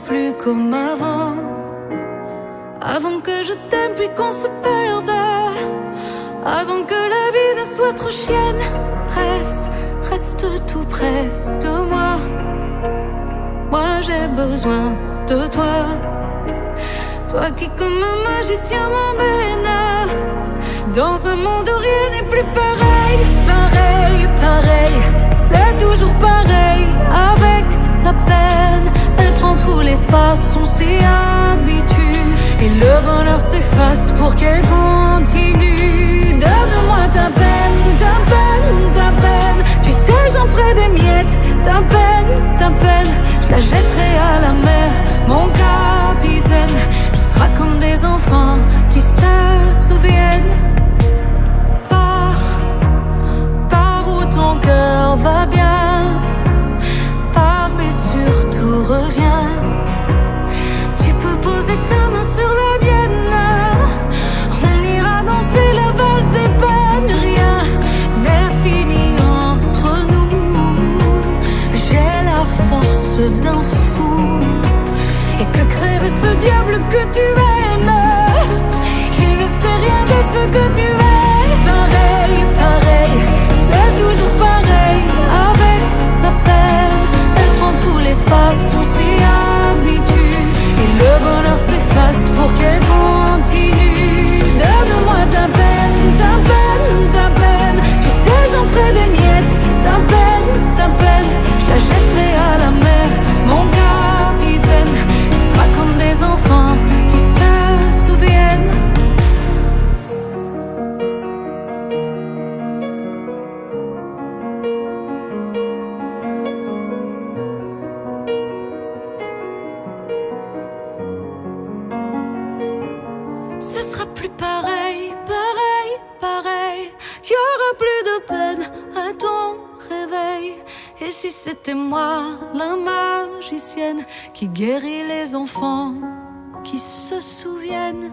plus comme avant. Avant que je t'aime puis qu'on se perde. Avant que la vie ne soit trop chienne. Reste tout près de moi. Moi j'ai besoin de toi. Toi qui comme un magicien m'emmène dans un monde où rien n'est plus pareil. Pareil, c'est toujours pareil. Avec la peine, elle prend tout l'espace. On s'y habitue et le bonheur s'efface pour qu'elle continue. Donne-moi ta peine. Tu sais j'en ferai des miettes. Ta peine, je la jetterai à la mer. Mon capitaine, je serai comme des enfants qui se souviennent. Pars où ton cœur va bien. Pars mais surtout reviens. Tu peux poser ta main sur la mienne. On ira danser la valse des peines. Rien n'est fini entre nous. J'ai la force d'un fou. Et que crève ce diable que tu aimes. Il ne sait rien de ce que tu es. Pareil, c'est toujours pareil. Avec la peine, elle prend tout l'espace. On s'y habitue et le bonheur s'efface pour qu'elle continue. Donne-moi ta peine. Tu sais j'en ferai des miettes. Ta peine, je la jetterai à la mer. Mon capitaine, il sera comme des enfants qui se souviennent. Ce sera plus pareil. Y aura plus de peine à ton réveil. Et si c'était moi, la magicienne, qui guérit les enfants qui se souviennent.